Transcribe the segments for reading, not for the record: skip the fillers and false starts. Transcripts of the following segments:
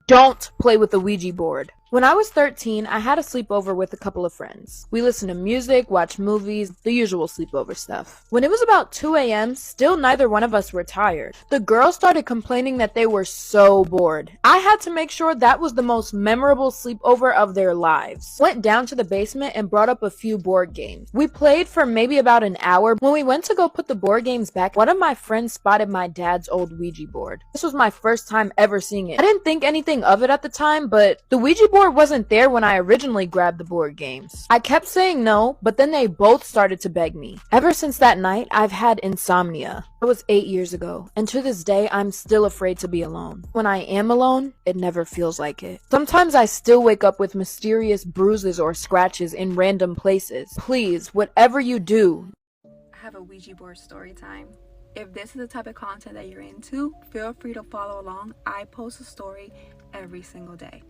Don't play with the Ouija board. When I was 13, I had a sleepover with a couple of friends. We listened to music, watched movies, the usual sleepover stuff. When it was about 2 a.m., still neither one of us were tired. The girls started complaining that they were so bored. I had to make sure that was the most memorable sleepover of their lives. Went down to the basement and brought up a few board games. We played for maybe about an hour. When we went to go put the board games back, one of my friends spotted my dad's old Ouija board. This was my first time ever seeing it. I didn't think anything of it at the time, but the Ouija board wasn't there when I originally grabbed the board games. I kept saying no, but then they both started to beg me. Ever since that night, I've had insomnia. It was 8 years ago, and to this day, I'm still afraid to be alone. When I am alone, it never feels like it. Sometimes I still wake up with mysterious bruises or scratches in random places. Please, whatever you do. I have a Ouija board story time. If this is the type of content that you're into, feel free to follow along. I post a story every single day.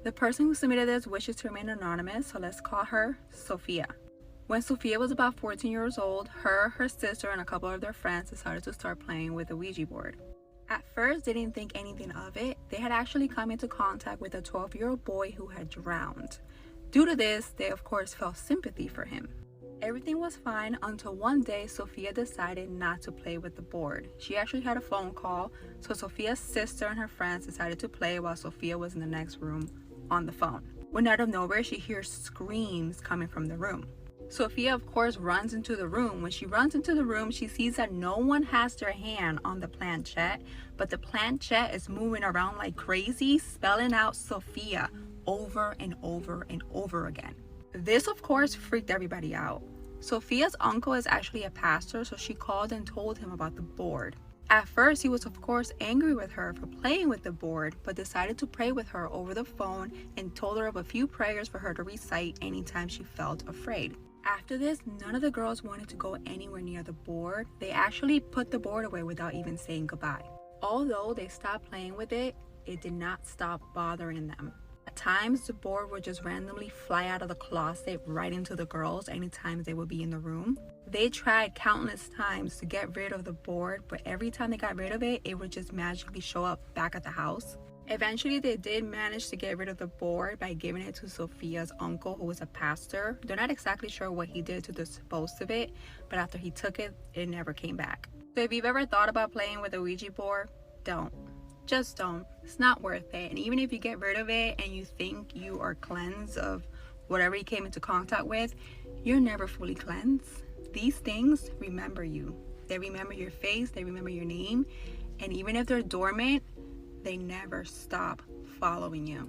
The person who submitted this wishes to remain anonymous, so let's call her Sophia. When Sophia was about 14 years old, her sister, and a couple of their friends decided to start playing with the Ouija board. At first, they didn't think anything of it. They had actually come into contact with a 12-year-old boy who had drowned. Due to this, they of course felt sympathy for him. Everything was fine until one day Sophia decided not to play with the board. She actually had a phone call, so Sophia's sister and her friends decided to play while Sophia was in the next room on the phone. When out of nowhere, she hears screams coming from the room. Sophia, of course, runs into the room. When she runs into the room, she sees that no one has their hand on the planchette, but the planchette is moving around like crazy, spelling out Sophia over and over and over again. This, of course, freaked everybody out. Sophia's uncle is actually a pastor, so she called and told him about the board. At first, he was of course angry with her for playing with the board, but decided to pray with her over the phone and told her of a few prayers for her to recite anytime she felt afraid. After this, none of the girls wanted to go anywhere near the board. They actually put the board away without even saying goodbye. Although they stopped playing with it, it did not stop bothering them. At times, the board would just randomly fly out of the closet right into the girls anytime they would be in the room. They tried countless times to get rid of the board, but every time they got rid of it, it would just magically show up back at the house. Eventually, they did manage to get rid of the board by giving it to Sophia's uncle, who was a pastor. They're not exactly sure what he did to dispose of it, but after he took it, it never came back. So if you've ever thought about playing with a Ouija board, don't. Just don't. It's not worth it. And even if you get rid of it and you think you are cleansed of whatever you came into contact with, you're never fully cleansed. These things remember you. They remember your face, they remember your name, and even if they're dormant, they never stop following you.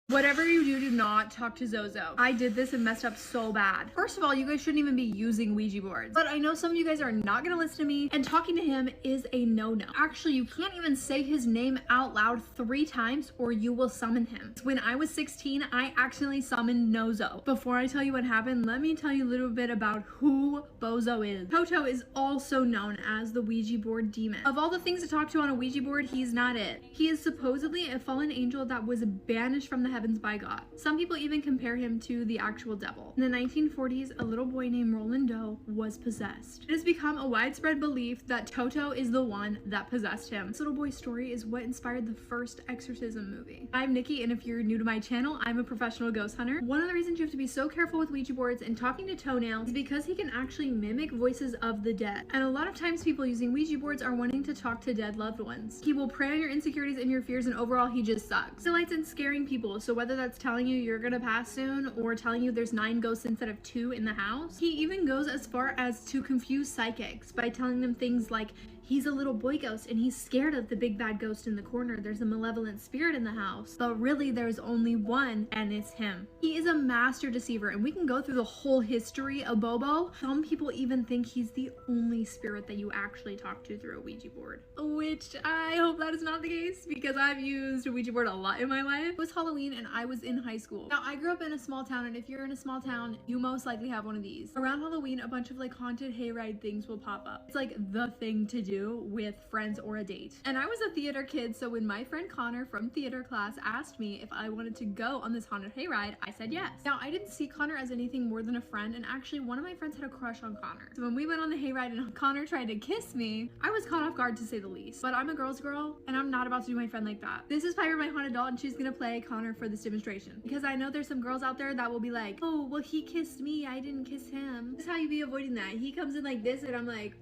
Whatever you do, do not talk to Zozo. I did this and messed up so bad. First of all, you guys shouldn't even be using Ouija boards. But I know some of you guys are not gonna listen to me, and talking to him is a no-no. Actually, you can't even say his name out loud 3 times or you will summon him. When I was 16, I accidentally summoned Nozo. Before I tell you what happened, let me tell you a little bit about who Bozo is. Toto is also known as the Ouija board demon. Of all the things to talk to on a Ouija board, he's not it. He is supposedly a fallen angel that was banished from the heavens by God. Some people even compare him to the actual devil. In the 1940s, a little boy named Roland Doe was possessed. It has become a widespread belief that Toto is the one that possessed him. This little boy's story is what inspired the first exorcism movie. I'm Nikki, and if you're new to my channel, I'm a professional ghost hunter. One of the reasons you have to be so careful with Ouija boards and talking to Toenail is because he can actually mimic voices of the dead. And a lot of times people using Ouija boards are wanting to talk to dead loved ones. He will prey on your insecurities and your fears, and overall he just sucks. He delights in scaring people, so whether that's telling you you're gonna pass soon or telling you there's 9 ghosts instead of 2 in the house, he even goes as far as to confuse psychics by telling them things like he's a little boy ghost and he's scared of the big bad ghost in the corner. There's a malevolent spirit in the house, but really there's only one, and it's him. He is a master deceiver, and we can go through the whole history of Bobo. Some people even think he's the only spirit that you actually talk to through a Ouija board, which I hope that is not the case because I've used a Ouija board a lot in my life. It was Halloween and I was in high school. Now, I grew up in a small town, and if you're in a small town, you most likely have one of these. Around Halloween, a bunch of like haunted hayride things will pop up. It's like the thing to do. do with friends or a date. And I was a theater kid, so when my friend Connor from theater class asked me if I wanted to go on this haunted hayride, I said yes. Now, I didn't see Connor as anything more than a friend, and actually one of my friends had a crush on Connor. So when we went on the hayride and Connor tried to kiss me, I was caught off guard to say the least. But I'm a girl's girl, and I'm not about to do my friend like that. This is Piper, my haunted doll, and she's gonna play Connor for this demonstration. Because I know there's some girls out there that will be like, oh, well, he kissed me, I didn't kiss him. This is how you be avoiding that. He comes in like this, and I'm like,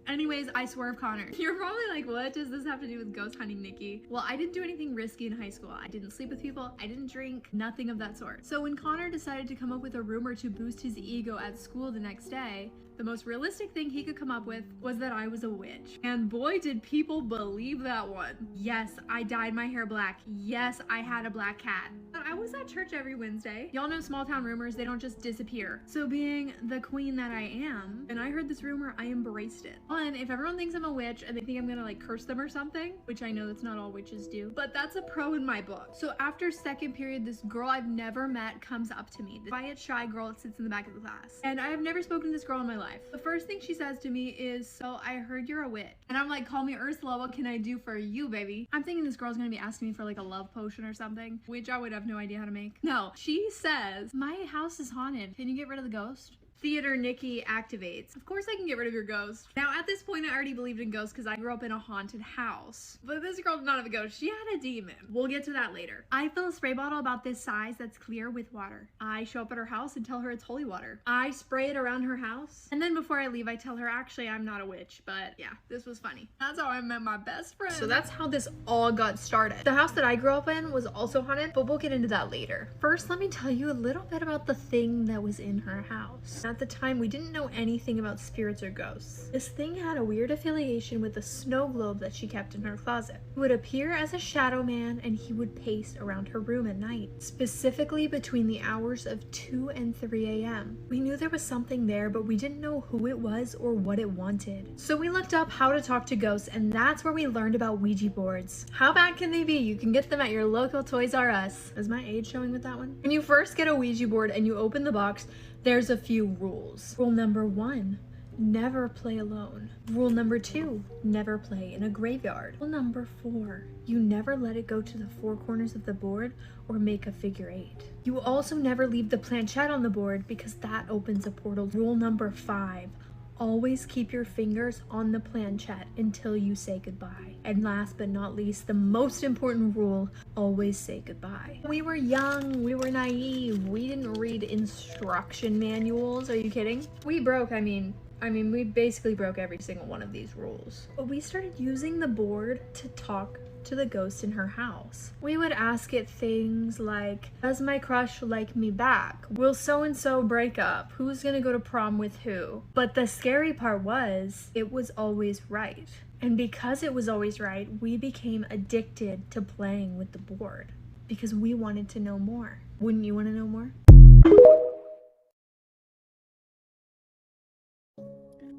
anyways, I swerve Connor. You're probably like, what does this have to do with ghost hunting, Nikki? Well, I didn't do anything risky in high school. I didn't sleep with people. I didn't drink, nothing of that sort. So when Connor decided to come up with a rumor to boost his ego at school the next day, the most realistic thing he could come up with was that I was a witch. And boy, did people believe that one. Yes, I dyed my hair black. Yes, I had a black cat. But I was at church every Wednesday. Y'all know small town rumors, they don't just disappear. So being the queen that I am, and I heard this rumor, I embraced it. And if everyone thinks I'm a witch and they think I'm gonna like curse them or something, which I know that's not all witches do, but that's a pro in my book. So after second period, this girl I've never met comes up to me. The quiet, shy girl that sits in the back of the class. And I have never spoken to this girl in my life. The first thing she says to me is, so I heard you're a witch. And I'm like, call me Ursula, what can I do for you, baby? I'm thinking this girl's gonna be asking me for like a love potion or something, which I would have no idea how to make. No, she says, my house is haunted. Can you get rid of the ghost? Theater Nikki activates. Of course I can get rid of your ghost. Now at this point I already believed in ghosts because I grew up in a haunted house. But this girl did not have a ghost. She had a demon. We'll get to that later. I fill a spray bottle about this size that's clear with water. I show up at her house and tell her it's holy water. I spray it around her house. And then before I leave I tell her actually I'm not a witch. But yeah, this was funny. That's how I met my best friend. So that's how this all got started. The house that I grew up in was also haunted, but we'll get into that later. First, let me tell you a little bit about the thing that was in her house. At the time, we didn't know anything about spirits or ghosts. This thing had a weird affiliation with a snow globe that she kept in her closet. He would appear as a shadow man and he would pace around her room at night, specifically between the hours of 2 and 3 a.m. We knew there was something there, but we didn't know who it was or what it wanted. So we looked up how to talk to ghosts, and that's where we learned about Ouija boards. How bad can they be? You can get them at your local Toys R Us. Is my age showing with that one? When you first get a Ouija board and you open the box, there's a few rules. Rule number 1, never play alone. Rule number 2, never play in a graveyard. Rule number 4, you never let it go to the 4 corners of the board or make a figure 8. You also never leave the planchette on the board because that opens a portal. Rule number 5, always keep your fingers on the planchette until you say goodbye. And last but not least, the most important rule, always say goodbye. We were young, we were naive, we didn't read instruction manuals. Are you kidding? We we basically broke every single one of these rules. But we started using the board to talk to the ghost in her house. We would ask it things like, does my crush like me back? Will so-and-so break up? Who's gonna go to prom with who? But the scary part was, it was always right. And because it was always right, we became addicted to playing with the board because we wanted to know more. Wouldn't you want to know more?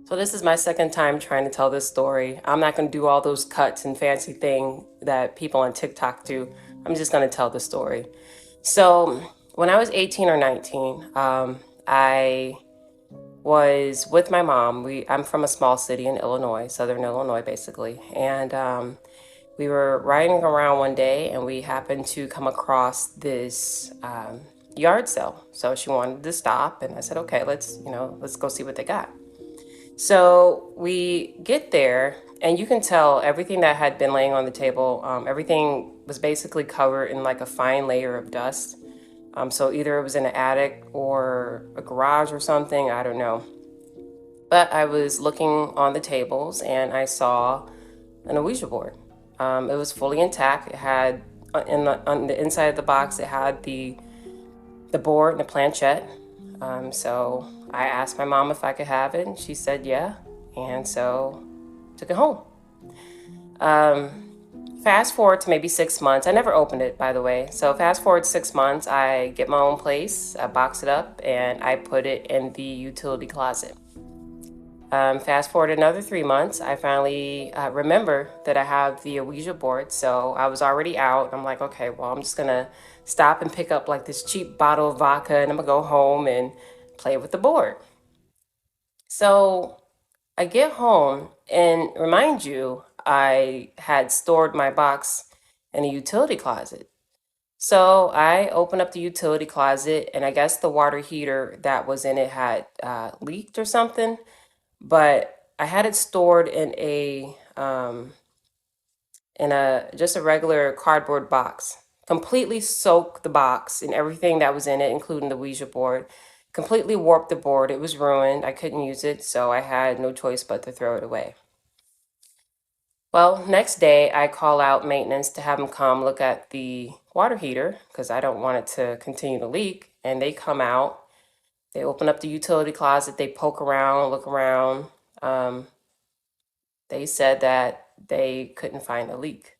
So this is my second time trying to tell this story. I'm not going to do all those cuts and fancy thing that people on TikTok do. I'm just going to tell the story. So when I was 18 or 19, I was with my mom. I'm from a small city in Illinois, Southern Illinois, basically. And we were riding around one day and we happened to come across this yard sale. So she wanted to stop and I said, okay, let's go see what they got. So we get there and you can tell everything that had been laying on the table, everything was basically covered in like a fine layer of dust. So either it was in an attic or a garage or something, I don't know. But I was looking on the tables and I saw an Ouija board. It was fully intact. It had, on the inside of the box, it had the board and the planchette. So I asked my mom if I could have it and she said yeah. And so took it home. Fast forward to maybe 6 months. I never opened it, by the way. So fast forward 6 months, I get my own place, I box it up, and I put it in the utility closet. Fast forward another 3 months, I finally remember that I have the Ouija board. So I was already out. I'm like, okay, well, I'm just gonna stop and pick up like this cheap bottle of vodka and I'm gonna go home and play with the board. So I get home, and remind you, I had stored my box in a utility closet. So I opened up the utility closet, and I guess the water heater that was in it had leaked or something. But I had it stored in a just a regular cardboard box. Completely soaked the box and everything that was in it, including the Ouija board. Completely warped the board. It was ruined. I couldn't use it, so I had no choice but to throw it away. Well, next day I call out maintenance to have them come look at the water heater because I don't want it to continue to leak. And they come out, they open up the utility closet, they poke around, look around. They said that they couldn't find a leak.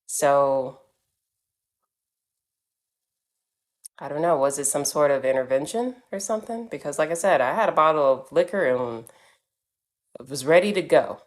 So I don't know, was it some sort of intervention or something? Because like I said, I had a bottle of liquor and was ready to go.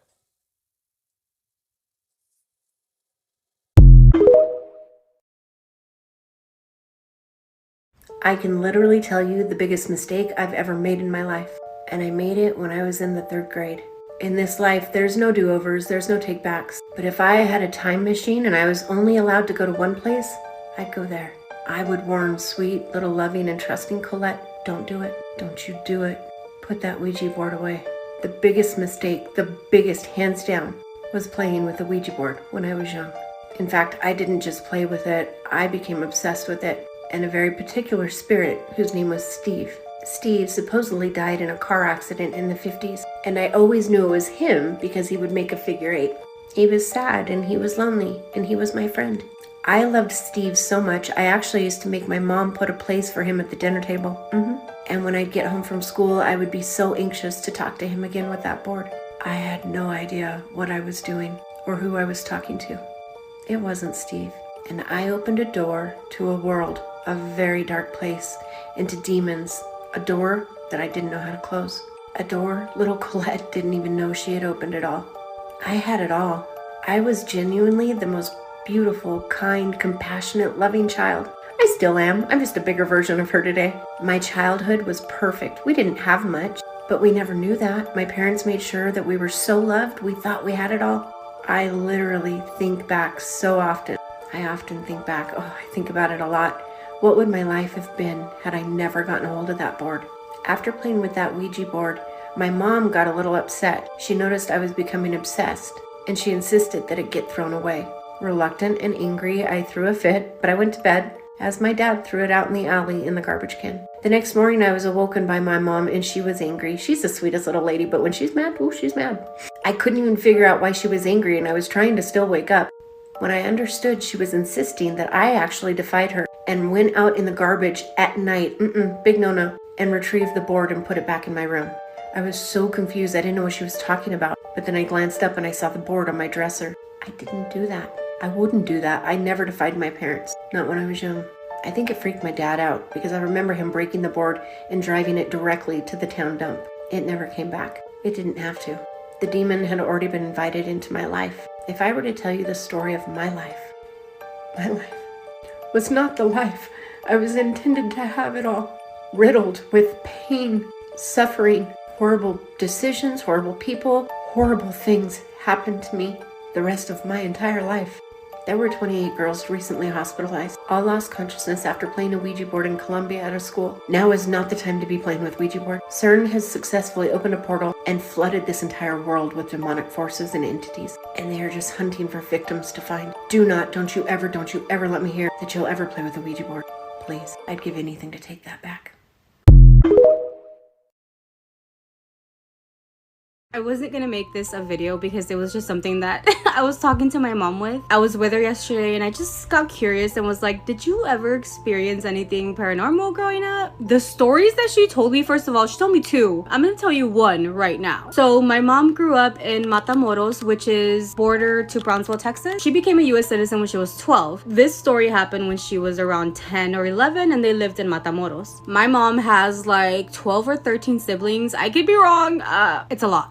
I can literally tell you the biggest mistake I've ever made in my life. And I made it when I was in the 3rd grade. In this life, there's no do-overs, there's no take-backs. But if I had a time machine and I was only allowed to go to one place, I'd go there. I would warn sweet, little loving and trusting Colette, don't do it. Don't you do it. Put that Ouija board away. The biggest mistake, the biggest hands down, was playing with the Ouija board when I was young. In fact, I didn't just play with it, I became obsessed with it. And a very particular spirit whose name was Steve. Steve supposedly died in a car accident in the 50s, and I always knew it was him because he would make a figure 8. He was sad and he was lonely, and he was my friend. I loved Steve so much, I actually used to make my mom put a place for him at the dinner table. And when I'd get home from school, I would be so anxious to talk to him again with that board. I had no idea what I was doing or who I was talking to. It wasn't Steve. And I opened a door to a world, a very dark place, into demons, a door that I didn't know how to close. A door little Colette didn't even know she had opened at all. I had it all. I was genuinely the most beautiful, kind, compassionate, loving child. I still am. I'm just a bigger version of her today. My childhood was perfect. We didn't have much, but we never knew that. My parents made sure that we were so loved, we thought we had it all. I literally think back so often. I often think back, I think about it a lot. What would my life have been had I never gotten a hold of that board? After playing with that Ouija board, my mom got a little upset. She noticed I was becoming obsessed, and she insisted that it get thrown away. Reluctant and angry, I threw a fit, but I went to bed, as my dad threw it out in the alley in the garbage can. The next morning, I was awoken by my mom, and she was angry. She's the sweetest little lady, but when she's mad, she's mad. I couldn't even figure out why she was angry, and I was trying to still wake up. When I understood, she was insisting that I actually defied her and went out in the garbage at night, big no-no, and retrieved the board and put it back in my room. I was so confused, I didn't know what she was talking about, but then I glanced up and I saw the board on my dresser. I didn't do that. I wouldn't do that. I never defied my parents, not when I was young. I think it freaked my dad out because I remember him breaking the board and driving it directly to the town dump. It never came back. It didn't have to. The demon had already been invited into my life. If I were to tell you the story of my life was not the life I was intended to have at all. Riddled with pain, suffering, horrible decisions, horrible people, horrible things happened to me the rest of my entire life. There were 28 girls recently hospitalized, all lost consciousness after playing a Ouija board in Colombia at a school. Now is not the time to be playing with Ouija board. CERN has successfully opened a portal and flooded this entire world with demonic forces and entities, and they are just hunting for victims to find. Don't you ever let me hear that you'll ever play with a Ouija board. Please, I'd give anything to take that back. I wasn't gonna make this a video because it was just something that I was talking to my mom with. I was with her yesterday and I just got curious and was like, did you ever experience anything paranormal growing up? The stories that she told me, first of all, she told me 2. I'm gonna tell you 1 right now. So my mom grew up in Matamoros, which is border to Brownsville, Texas. She became a US citizen when she was 12. This story happened when she was around 10 or 11 and they lived in Matamoros. My mom has like 12 or 13 siblings. I could be wrong. It's a lot.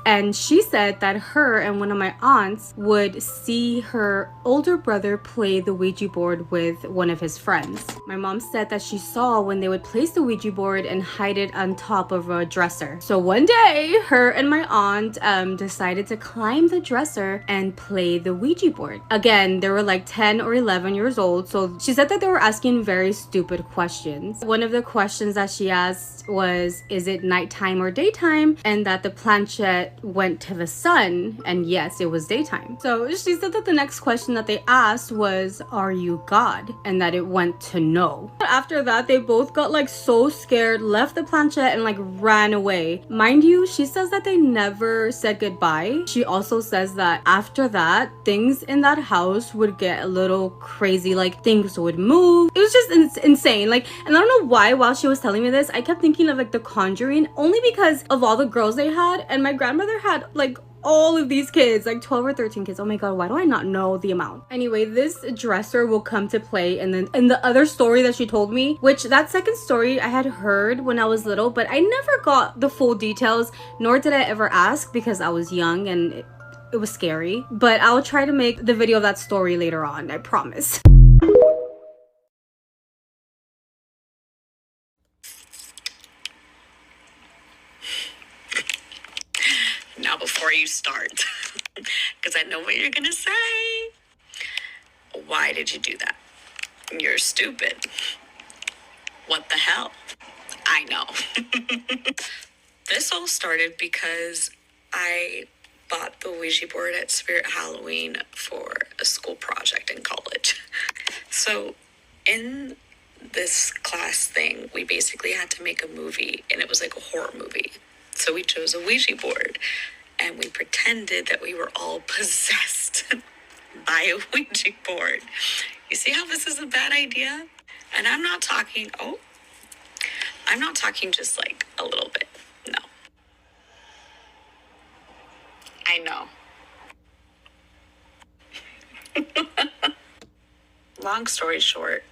And she said that her and one of my aunts would see her older brother play the Ouija board with one of his friends. My mom said that she saw when they would place the Ouija board and hide it on top of a dresser. So one day, her and my aunt decided to climb the dresser and play the Ouija board. Again, they were like 10 or 11 years old, so she said that they were asking very stupid questions. One of the questions that she asked was, is it nighttime or daytime? And that the planchette went to the sun, and yes, it was daytime. So she said that the next question that they asked was, are you God? And that it went to no. After that, they both got like so scared, left the planchette and like ran away. Mind you, she says that they never said goodbye. She also says that after that, things in that house would get a little crazy, like things would move. It was just insane. Like, and I don't know why while she was telling me this, I kept thinking of like The Conjuring, only because of all the girls they had, and my grandmother had like all of these kids, like 12 or 13 kids. Oh my god, why do I not know the amount? Anyway, this dresser will come to play, and then in the other story that she told me, which that second story I had heard when I was little, but I never got the full details, nor did I ever ask because I was young and it was scary. But I'll try to make the video of that story later on, I promise. Now, before you start, because I know what you're gonna say. Why did you do that? You're stupid. What the hell? I know. This all started because I bought the Ouija board at Spirit Halloween for a school project in college. So in this class thing, we basically had to make a movie, and it was like a horror movie. So we chose a Ouija board, and we pretended that we were all possessed by a Ouija board. You see how this is a bad idea? And I'm not talking just like a little bit. No. I know. Long story short,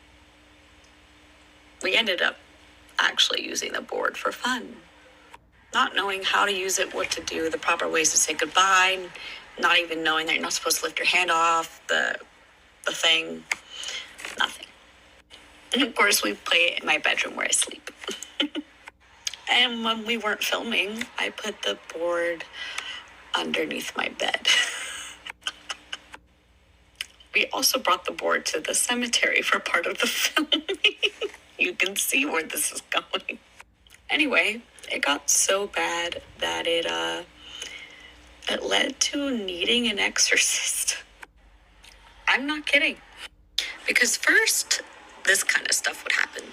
we ended up actually using the board for fun. Not knowing how to use it, what to do, the proper ways to say goodbye, not even knowing that you're not supposed to lift your hand off the thing, nothing. And of course, we play it in my bedroom where I sleep. And when we weren't filming, I put the board underneath my bed. We also brought the board to the cemetery for part of the filming. You can see where this is going. Anyway, it got so bad that it led to needing an exorcist. I'm not kidding. Because first, this kind of stuff would happen.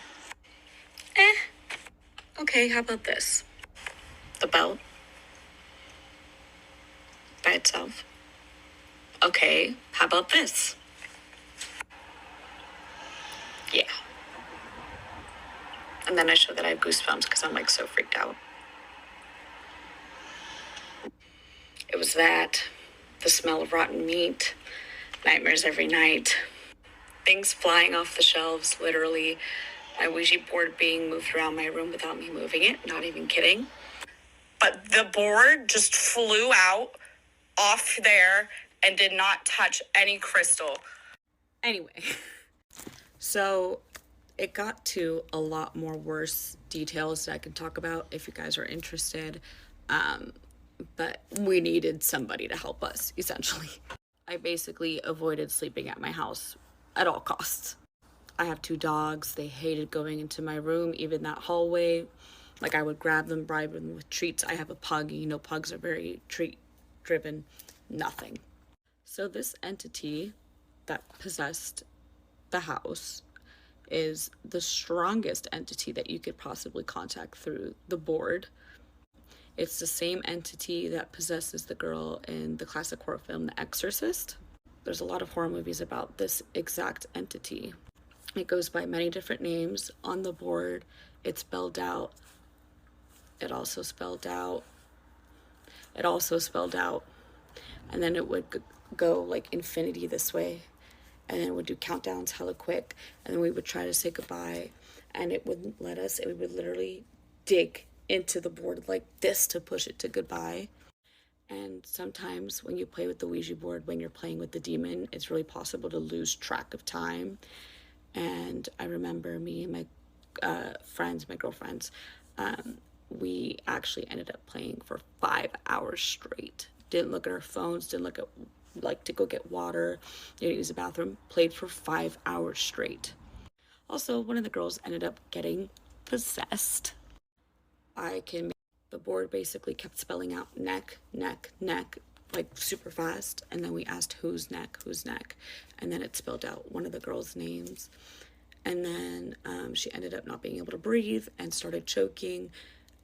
Okay, how about this? The belt by itself. Okay, how about this? Yeah. And then I show that I have goosebumps because I'm like so freaked out. It was that, the smell of rotten meat, nightmares every night, things flying off the shelves, literally, my Ouija board being moved around my room without me moving it, not even kidding. But the board just flew out off there and did not touch any crystal. Anyway, so it got to a lot more worse details that I can talk about if you guys are interested. But we needed somebody to help us, essentially. I basically avoided sleeping at my house at all costs. I have 2 dogs. They hated going into my room, even that hallway. Like, I would grab them, bribe them with treats. I have a pug. You know, pugs are very treat-driven. Nothing. So this entity that possessed the house is the strongest entity that you could possibly contact through the board. It's the same entity that possesses the girl in the classic horror film, The Exorcist. There's a lot of horror movies about this exact entity. It goes by many different names. On the board, it's spelled out. It also spelled out. And then it would go like infinity this way. And then it would do countdowns hella quick. And then we would try to say goodbye. And it wouldn't let us. It would literally dig into the board like this to push it to goodbye. And sometimes when you play with the Ouija board, when you're playing with the demon, it's really possible to lose track of time. And I remember me and my friends, my girlfriends, we actually ended up playing for 5 hours straight. Didn't look at our phones, didn't look at, like, to go get water, didn't use the bathroom, played for 5 hours straight. Also, one of the girls ended up getting possessed. The board basically kept spelling out neck, neck, neck, like super fast. And then we asked whose neck, and then it spelled out one of the girls' names. And then she ended up not being able to breathe and started choking,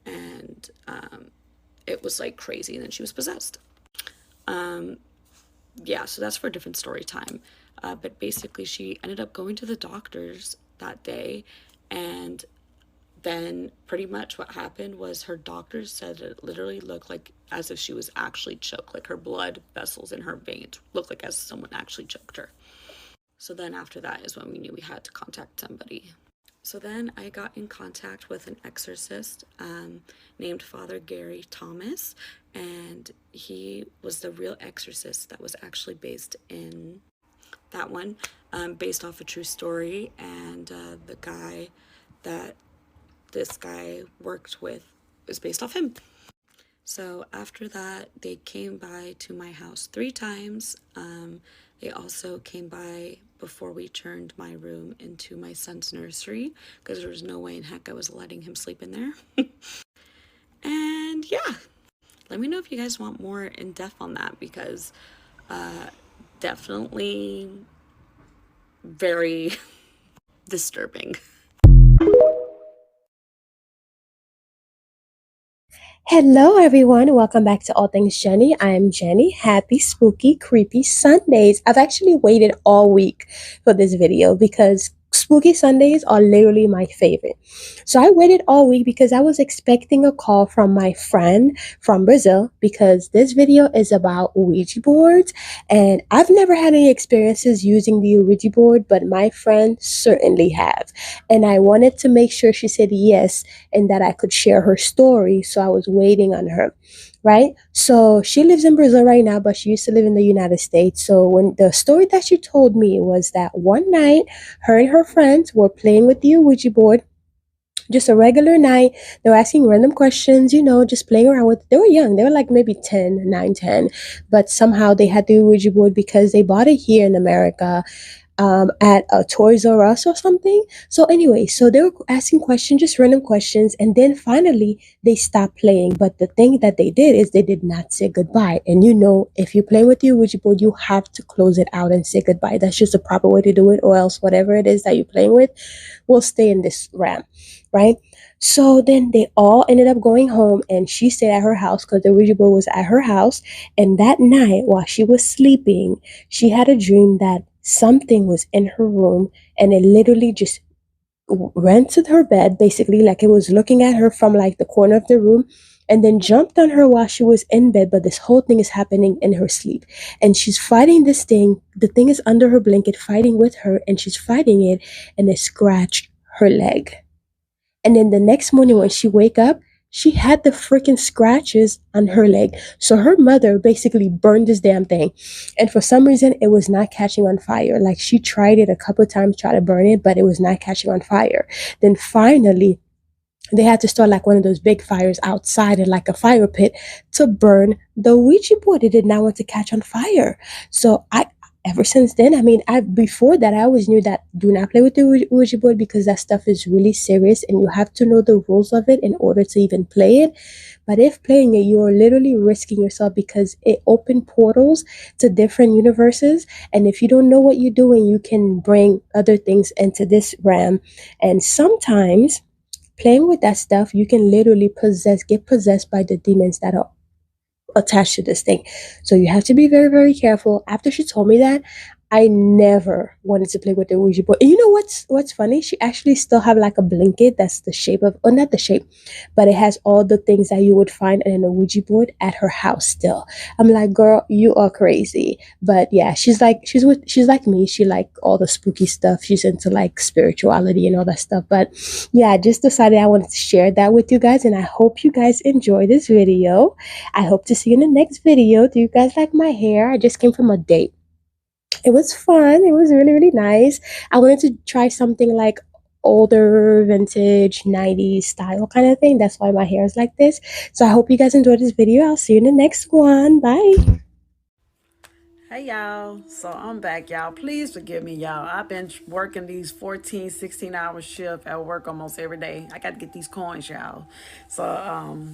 and it was like crazy, and then she was possessed. Yeah, so that's for a different story time. But basically she ended up going to the doctors that day, and then pretty much what happened was her doctors said it literally looked like as if she was actually choked, like her blood vessels in her veins looked like as someone actually choked her. So then after that is when we knew we had to contact somebody. So then I got in contact with an exorcist named Father Gary Thomas, and he was the real exorcist that was actually based in that one, based off a true story. And the guy that this guy worked with is based off him. So after that, they came by to my house 3 times. They also came by before we turned my room into my son's nursery, because there was no way in heck I was letting him sleep in there. And yeah, let me know if you guys want more in depth on that, because definitely very disturbing. Hello, everyone. Welcome back to All Things Jenny. I am Jenny. Happy, spooky, creepy Sundays. I've actually waited all week for this video because spooky Sundays are literally my favorite. So I waited all week because I was expecting a call from my friend from Brazil, because this video is about Ouija boards, and I've never had any experiences using the Ouija board, but my friend certainly have. And I wanted to make sure she said yes and that I could share her story, so I was waiting on her, right? So she lives in Brazil right now, but she used to live in the United States. So when the story that she told me was that one night her and her friends were playing with the Ouija board, just a regular night. They were asking random questions, just playing around with it. They were young. They were like maybe 9, 10, but somehow they had the Ouija board because they bought it here in America at a Toys R Us or something. So anyway, so they were asking questions, just random questions, and then finally they stopped playing. But the thing that they did is they did not say goodbye. And if you're playing with the Ouija board, you have to close it out and say goodbye. That's just the proper way to do it, or else whatever it is that you're playing with will stay in this RAM, right? So then they all ended up going home, and she stayed at her house because the Ouija board was at her house. And that night, while she was sleeping, she had a dream that something was in her room, and it literally just ran to her bed, basically, like it was looking at her from like the corner of the room, and then jumped on her while she was in bed. But this whole thing is happening in her sleep, and she's fighting this thing. The thing is under her blanket fighting with her, and she's fighting it, and it scratched her leg. And then the next morning when she wake up, she had the freaking scratches on her leg. So her mother basically burned this damn thing. And for some reason, it was not catching on fire. Like, she tried it a couple of times, tried to burn it, but it was not catching on fire. Then finally, they had to start like one of those big fires outside in like a fire pit to burn the Ouija board. It did not want to catch on fire. So ever since then, before that, I always knew that do not play with the Ouija board, because that stuff is really serious and you have to know the rules of it in order to even play it. But if playing it, you're literally risking yourself, because it opens portals to different universes. And if you don't know what you're doing, you can bring other things into this realm. And sometimes playing with that stuff, you can literally get possessed by the demons that are attached to this thing. So you have to be very, very careful. After she told me that, I never wanted to play with the Ouija board. And you know what's funny? She actually still have like a blanket that's the shape of, or not the shape, but it has all the things that you would find in a Ouija board at her house still. I'm like, girl, you are crazy. But yeah, she's like me. She like all the spooky stuff. She's into like spirituality and all that stuff. But yeah, I just decided I wanted to share that with you guys, and I hope you guys enjoy this video. I hope to see you in the next video. Do you guys like my hair? I just came from a date. It was fun. It was really, really nice. I wanted to try something like older vintage 90s style kind of thing. That's why my hair is like this. So I hope you guys enjoyed this video. I'll see you in the next one. Bye. Hey y'all, so I'm back, y'all. Please forgive me, y'all. I've been working these 14, 16-hour shift at work almost every day. I got to get these coins, y'all. So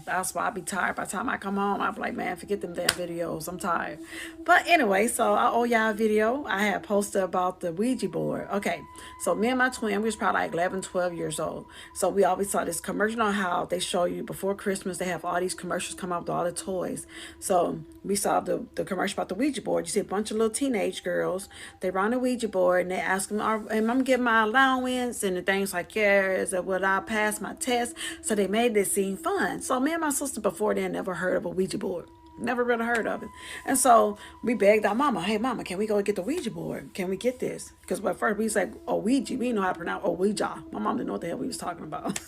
that's why I be tired. By the time I come home, I'm like, man, forget them damn videos. I'm tired. But anyway, so I owe y'all a video. I had posted about the Ouija board. Okay, so me and my twin, we was probably like 11, 12 years old. So we always saw this commercial on how they show you before Christmas, they have all these commercials come up with all the toys. So we saw the commercial about the Ouija board. You see a bunch of little teenage girls. They run a Ouija board and they ask them, am I getting my allowance? And the thing's like, yeah, is it would I pass my test? So they made this seem fun. So me and my sister before then never heard of a Ouija board. Never really heard of it. And so we begged our mama, hey mama, can we go get the Ouija board? Can we get this? Because at first we was like, Ouija. We didn't know how to pronounce Oujia. My mom didn't know what the hell we was talking about.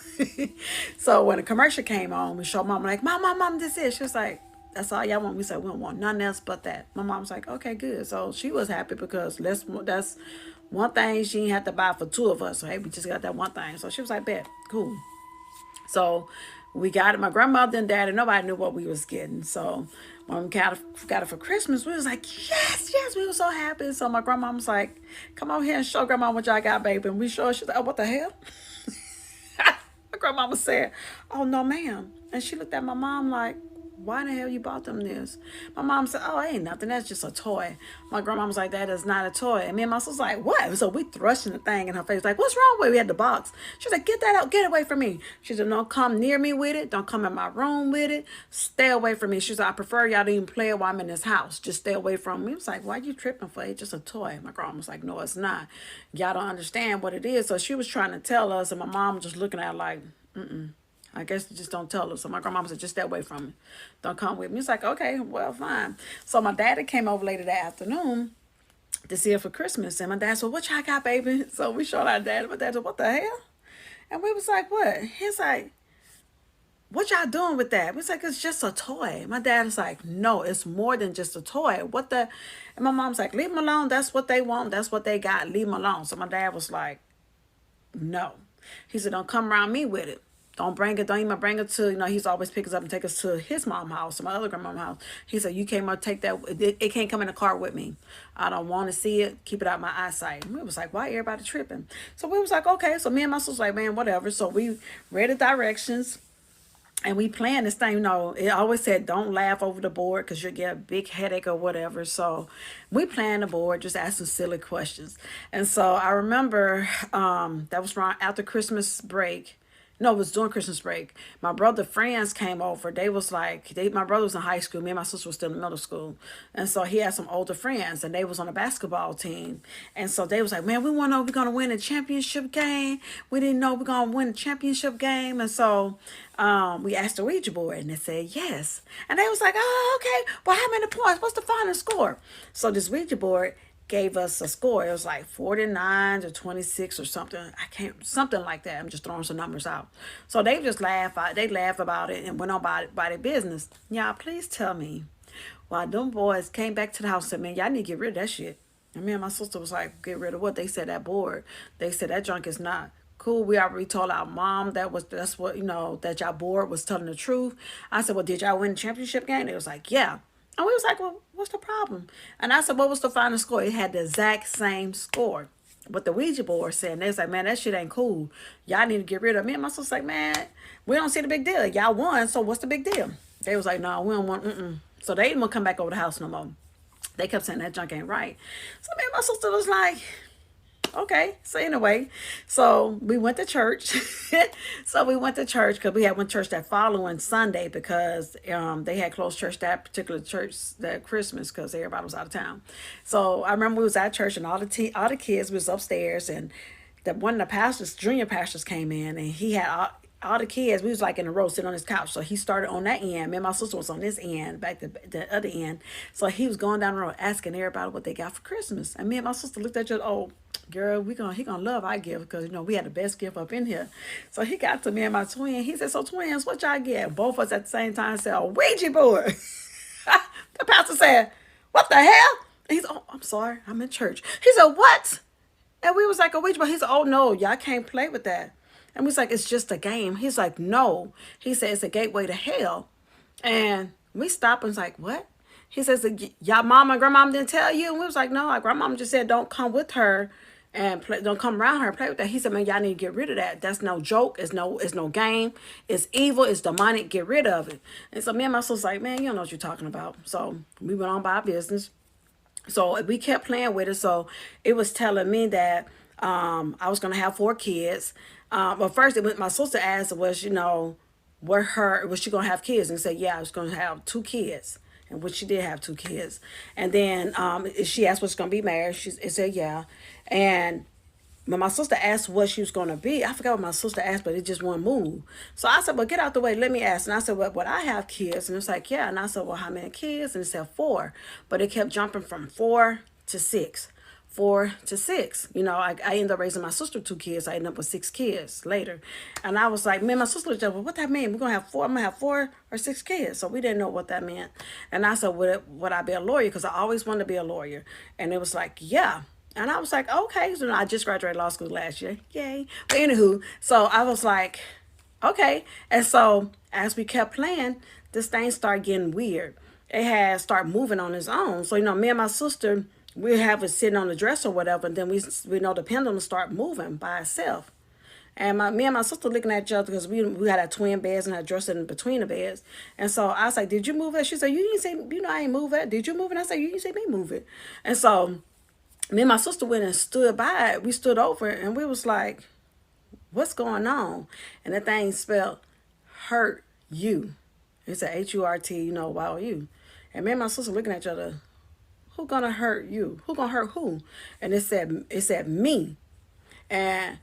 So when the commercial came on, we showed mom like, mom, this is. She was like, that's all y'all want. We said we don't want nothing else but that. My mom was like, okay, good. So she was happy because that's one thing she didn't have to buy for two of us. So hey, we just got that one thing. So she was like, bet, cool. So we got it. My grandmother and daddy, nobody knew what we was getting. So when we got it for Christmas, we was like, yes, we were so happy. So my grandma was like, come over here and show grandma what y'all got, baby. And we showed her. She's like, oh, what the hell? My grandmama said, oh, no, ma'am. And she looked at my mom like, why the hell you bought them this? My mom said, oh, ain't nothing. That's just a toy. My grandma was like, that is not a toy. And me and my sister was like, what? So we thrusting the thing in her face. Like, what's wrong with it? We had the box. She was like, get that out. Get away from me. She said, don't come near me with it. Don't come in my room with it. Stay away from me. She said, I prefer y'all to even play it while I'm in this house. Just stay away from me. It was like, why you tripping for it? It's just a toy. My grandma was like, no, it's not. Y'all don't understand what it is. So she was trying to tell us, and my mom was just looking at her like, I guess you just don't tell us. So my grandma said, just stay away from me. Don't come with me. It's like, okay, well, fine. So my daddy came over later that afternoon to see her for Christmas. And my dad said, what y'all got, baby? So we showed our dad. My dad said, what the hell? And we was like, what? He's like, what y'all doing with that? We was like, it's just a toy. My dad was like, no, it's more than just a toy. What the? And my mom's like, leave them alone. That's what they want. That's what they got. Leave them alone. So my dad was like, no. He said, don't come around me with it. Don't bring it. Don't even bring it to, he's always pick us up and take us to his mom's house, or my other grandma's house. He said, you can't take that. It can't come in the car with me. I don't want to see it. Keep it out of my eyesight. And we was like, why everybody tripping? So we was like, okay. So me and my sister was like, man, whatever. So we read the directions and we planned this thing. It always said, don't laugh over the board because you'll get a big headache or whatever. So we planned the board, just asking silly questions. And so I remember that was around after Christmas break. No, it was during Christmas break. My brother friends came over. They was like, my brother was in high school. Me and my sister was still in middle school. And so he had some older friends, and they was on a basketball team. And so they was like, man, we want to know if we're going to win a championship game. We didn't know we're going to win a championship game. And so we asked the Ouija board, and they said yes. And they was like, oh, okay. Well, how many points? What's the final score? So this Ouija board gave us a score. It was like 49 to 26 or something. Something like that. I'm just throwing some numbers out. So they just laughed. They laughed about it and went on by their business. Y'all, please tell me why them boys came back to the house and said, man, y'all need to get rid of that shit. And me and my sister was like, get rid of what? They said that board. They said that junk is not cool. We already told our mom that's what, that y'all board was telling the truth. I said, well, did y'all win the championship game? They was like, yeah. And we was like, well, what's the problem? And I said, what was the final score? It had the exact same score. But the Ouija board said, and they was like, man, that shit ain't cool. Y'all need to get rid of it. Me and my sister like, man, we don't see the big deal. Y'all won, so what's the big deal? They was like, no, we don't want, So they didn't want to come back over the house no more. They kept saying that junk ain't right. So me and my sister was like, okay. So anyway, so we went to church. So we went to church because we had went to church that following Sunday because they had closed church, that particular church, that Christmas, because everybody was out of town. So I remember we was at church and all the kids was upstairs, and one of the pastors, junior pastors, came in, and he had all the kids. We was like in a row sitting on his couch. So he started on that end. Me and my sister was on this end, back the other end. So he was going down the road asking everybody what they got for Christmas. And me and my sister looked at each other, oh, girl, he gonna love our gift because, you know, we had the best gift up in here. So he got to me and my twin. He said, so twins, what y'all get? Both of us at the same time said, a Ouija board. The pastor said, what the hell? And he said, oh, I'm sorry, I'm in church. He said, what? And we was like, a Ouija board. He said, oh, no, y'all can't play with that. And we was like, it's just a game. He's like, no. He said, it's a gateway to hell. And we stopped and was like, what? He says, y'all mama and grandmama didn't tell you? And we was like, no, our grandmama just said, don't come with her and play, don't come around her and play with that. He said, man, y'all need to get rid of that. That's no joke. It's no game. It's evil. It's demonic. Get rid of it. And so me and my sister was like, man, you don't know what you're talking about. So we went on by our business. So we kept playing with it. So it was telling me that I was going to have 4 kids. Well, first, my sister asked, was she going to have kids? And said, yeah, I was going to have 2 kids. And which she did have 2 kids. And then she asked, was she going to be married? It said, yeah. And when my sister asked what she was going to be, I forgot what my sister asked, but it just wouldn't move. So I said, well, get out the way. Let me ask. And I said, well, I have kids? And it's like, yeah. And I said, well, how many kids? And it said 4. But it kept jumping from 4 to 6. 4 to 6. You know, I ended up raising my sister 2 kids. I ended up with 6 kids later. And I was like, man, my sister was like, well, what that mean? I'm going to have 4 or 6 kids. So we didn't know what that meant. And I said, would I be a lawyer? Because I always wanted to be a lawyer. And it was like, yeah. And I was like, okay. So I just graduated law school last year. Yay. But anywho, so I was like, okay. And so as we kept playing, this thing started getting weird. It had started moving on its own. So, you know, me and my sister, we have it sitting on the dresser or whatever, and then we know the pendulum start moving by itself. And me and my sister looking at each other because we had our twin beds and our dresser in between the beds. And so I was like, did you move it? She said, you didn't say, you know, I ain't move it. Did you move it? I said, you didn't say me move it. And so me and my sister went and stood by it. We stood over it, and we was like, what's going on? And that thing spelled hurt you. It's a HURT, you know, YOU. And me and my sister looking at each other, who gonna hurt you? Who gonna hurt who? And it said me. And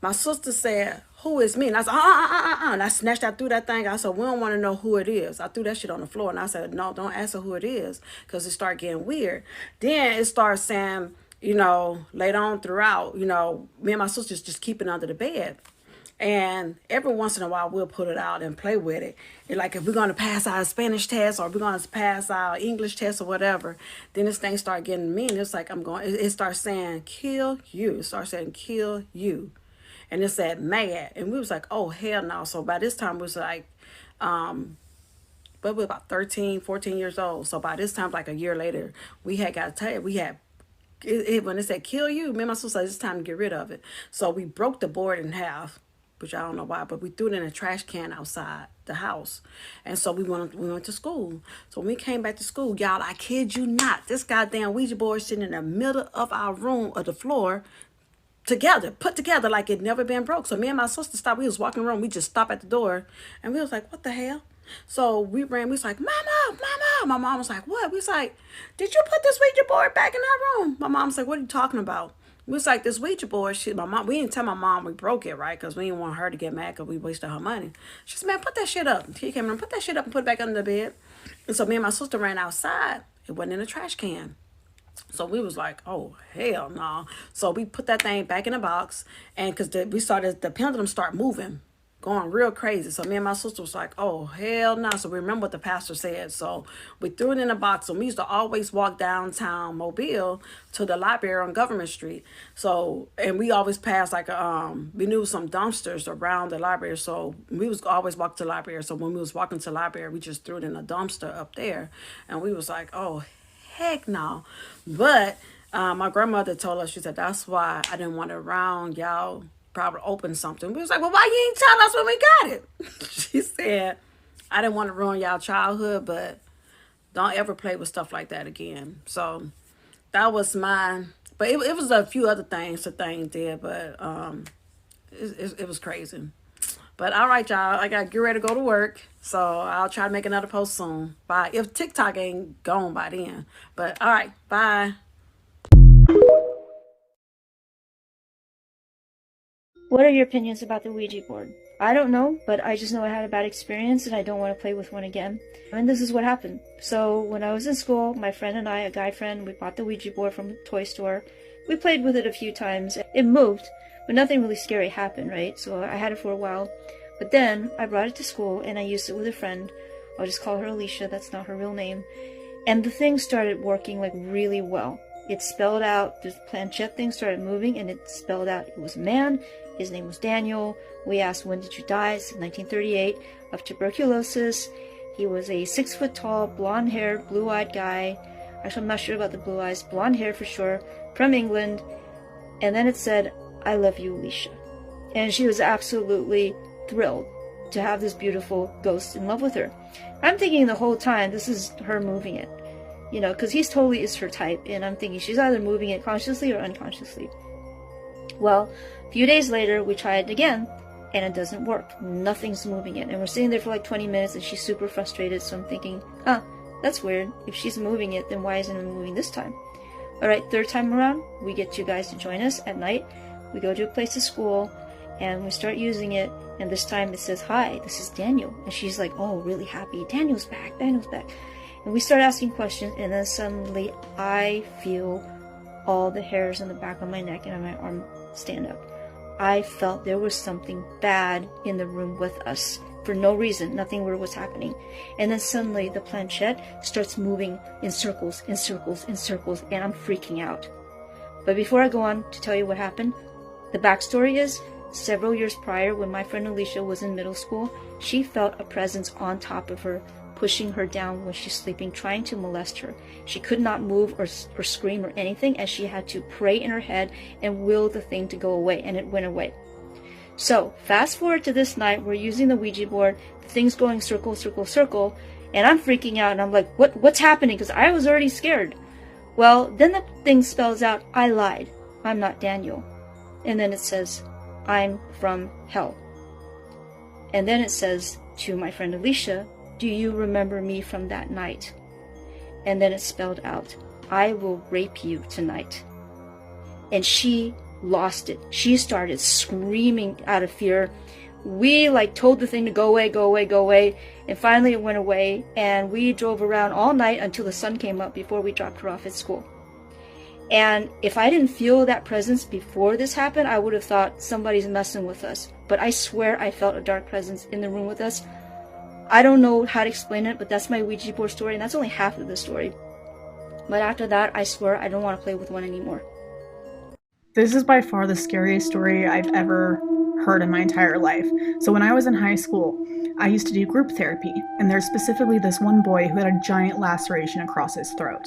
my sister said, who is me? And I said, And I snatched out through that thing. I said, we don't want to know who it is. I threw that shit on the floor. And I said, no, don't ask her who it is. Because it started getting weird. Then it started saying, you know, later on throughout, you know, me and my sisters just keep it under the bed. And every once in a while, we'll put it out and play with it. And like if we're going to pass our Spanish test or we're going to pass our English test or whatever, then this thing start getting mean. It's like it starts saying, kill you. It starts saying, kill you. And it said, mad. And we was like, oh, hell no. So by this time, we was like, but we were about 13, 14 years old. So by this time, like a year later, we had got to tell you, we had, when it said, kill you, me and my sister said, it's time to get rid of it. So we broke the board in half. Which I don't know why, but we threw it in a trash can outside the house. And so we went to school. So when we came back to school, y'all, I kid you not, this goddamn Ouija board sitting in the middle of our room, or the floor, put together like it never been broke. So me and my sister stopped. We was walking around. We just stopped at the door. And we was like, what the hell? So we ran. We was like, Mama. My mom was like, what? We was like, did you put this Ouija board back in that room? My mom's like, what are you talking about? It was like this Ouija board shit. My mom, we didn't tell my mom we broke it, right? Because we didn't want her to get mad because we wasted her money. She said, man, put that shit up. She came in and put that shit up and put it back under the bed. And so me and my sister ran outside. It wasn't in a trash can. So we was like, oh, hell no. So we put that thing back in the box. And because the pendulum start moving, going real crazy. So me and my sister was like, oh, hell no. So we remember what the pastor said. So we threw it in a box. And we used to always walk downtown Mobile to the library on Government Street. So, and we always passed like, we knew some dumpsters around the library. So we was always walk to the library. So when we was walking to the library, we just threw it in a dumpster up there. And we was like, oh, heck no. But my grandmother told us, she said, that's why I didn't want it around y'all. Probably open something. We was like, well, why you ain't tell us when we got it? She said, I didn't want to ruin y'all childhood, but don't ever play with stuff like that again. So that was my But it was a few other things the thing did, but it was crazy. But all right, y'all, I got to get ready to go to work. So I'll try to make another post soon. Bye. If TikTok ain't gone by then. But all right, bye. What are your opinions about the Ouija board? I don't know, but I just know I had a bad experience and I don't want to play with one again. And this is what happened. So when I was in school, my friend and I, a guy friend, we bought the Ouija board from a toy store. We played with it a few times. It moved, but nothing really scary happened, right? So I had it for a while. But then I brought it to school and I used it with a friend. I'll just call her Alicia, that's not her real name. And the thing started working like really well. It spelled out, the planchette thing started moving and it spelled out it was a man. His name was Daniel. We asked, when did you die? He said 1938 of tuberculosis. He was a 6 foot tall, blonde haired, blue eyed guy. Actually, I'm not sure about the blue eyes. Blonde hair for sure. From England. And then it said, I love you, Alicia. And she was absolutely thrilled to have this beautiful ghost in love with her. I'm thinking the whole time this is her moving it. You know, because he's totally is her type. And I'm thinking she's either moving it consciously or unconsciously. Well, a few days later, we tried it again, and it doesn't work. Nothing's moving it. And we're sitting there for like 20 minutes, and she's super frustrated, so I'm thinking, that's weird. If she's moving it, then why isn't it moving this time? Alright, third time around, we get you guys to join us at night. We go to a place of school, and we start using it, and this time it says, hi, this is Daniel. And she's like, oh, really happy. Daniel's back, Daniel's back. And we start asking questions, and then suddenly I feel all the hairs on the back of my neck and on my arm stand up. I felt there was something bad in the room with us for no reason. Nothing weird was happening. And then suddenly the planchette starts moving in circles, in circles, in circles, and I'm freaking out. But before I go on to tell you what happened, the backstory is several years prior, when my friend Alicia was in middle school, she felt a presence on top of her, pushing her down when she's sleeping, trying to molest her. She could not move or scream or anything, and she had to pray in her head and will the thing to go away, and it went away. So, fast forward to this night, we're using the Ouija board, the thing's going circle, circle, circle, and I'm freaking out, and I'm like, what's happening? Because I was already scared. Well, then the thing spells out, I lied. I'm not Daniel. And then it says, I'm from hell. And then it says to my friend Alicia, do you remember me from that night? And then it spelled out, I will rape you tonight. And she lost it. She started screaming out of fear. We told the thing to go away, go away, go away. And finally it went away. And we drove around all night until the sun came up before we dropped her off at school. And if I didn't feel that presence before this happened, I would have thought somebody's messing with us. But I swear I felt a dark presence in the room with us. I don't know how to explain it, but that's my Ouija board story, and that's only half of the story. But after that, I swear I don't want to play with one anymore. This is by far the scariest story I've ever heard in my entire life. So when I was in high school, I used to do group therapy, and there's specifically this one boy who had a giant laceration across his throat.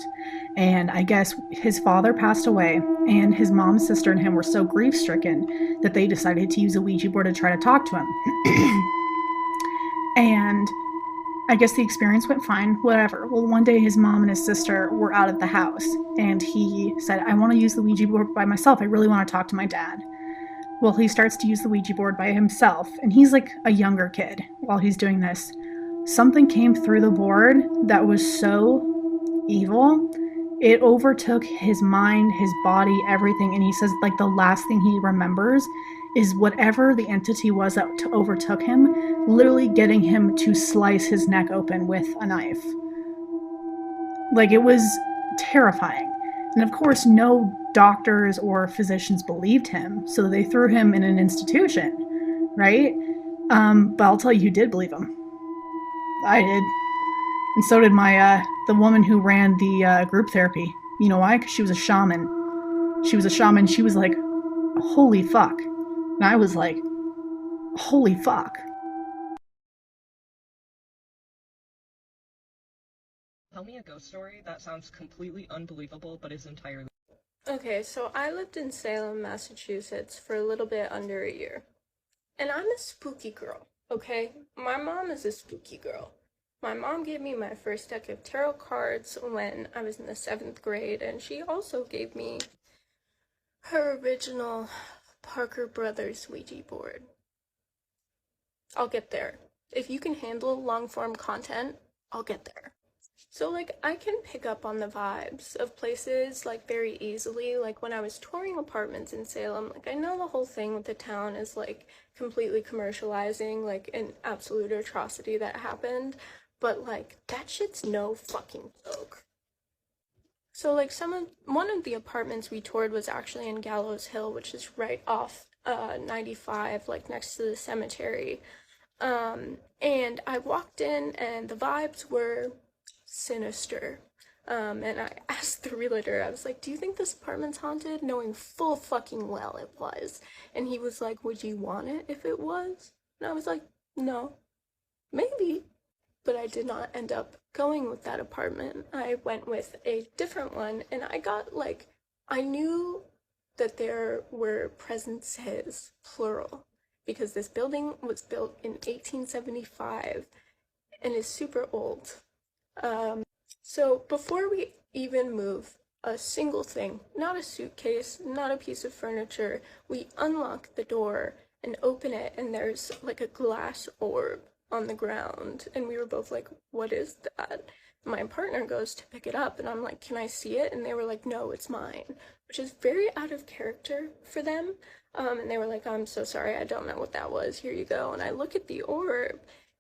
And I guess his father passed away, and his mom, sister, and him were so grief-stricken that they decided to use a Ouija board to try to talk to him. And I guess the experience went fine, whatever. Well, one day his mom and his sister were out at the house, and he said, I want to use the Ouija board by myself. I really want to talk to my dad. Well, he starts to use the Ouija board by himself, and he's like a younger kid while he's doing this. Something came through the board that was so evil. It overtook his mind, his body, everything, and he says the last thing he remembers is whatever the entity was that overtook him, literally getting him to slice his neck open with a knife. It was terrifying. And of course, no doctors or physicians believed him, so they threw him in an institution, right? But I'll tell you who did believe him. I did. And so did the woman who ran the group therapy. You know why? Because she was a shaman. She was a shaman. She was like, holy fuck. And I was like, holy fuck. Tell me a ghost story that sounds completely unbelievable but is entirely... Okay, so I lived in Salem, Massachusetts for a little bit under a year. And I'm a spooky girl, okay? My mom is a spooky girl. My mom gave me my first deck of tarot cards when I was in the 7th grade, and she also gave me her original Parker Brothers Ouija board. I'll get there. If you can handle long-form content, I'll get there. So, like, I can pick up on the vibes of places, like, very easily. Like, when I was touring apartments in Salem, like, I know the whole thing with the town is, like, completely commercializing, like, an absolute atrocity that happened. But, like, that shit's no fucking joke. So, like, one of the apartments we toured was actually in Gallows Hill, which is right off 95, like, next to the cemetery. And I walked in, and the vibes were sinister. And I asked the realtor, I was like, do you think this apartment's haunted? Knowing full fucking well it was. And he was like, would you want it if it was? And I was like, no. Maybe. But I did not end up going with that apartment. I went with a different one, and I got, like, I knew that there were presences, plural, because this building was built in 1875 and is super old. So before we even move a single thing, not a suitcase, not a piece of furniture, we unlock the door and open it, and there's like a glass orb on the ground, and we were both like, what is that? My partner goes to pick it up, and I'm like, can I see it? And they were like, no, it's mine, which is very out of character for them. And they were like, I'm so sorry, I don't know what that was, here you go. And I look at the orb,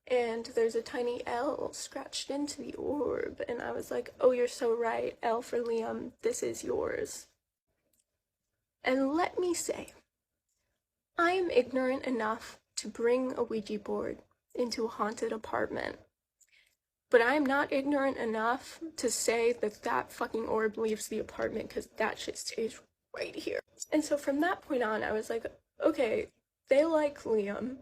and there's a tiny L scratched into the orb, and I was like, oh, you're so right, L for Liam, this is yours. And let me say, I am ignorant enough to bring a Ouija board into a haunted apartment, but I am not ignorant enough to say that that fucking orb leaves the apartment, because that shit stays right here. And so from that point on, I was like, okay, they like Liam,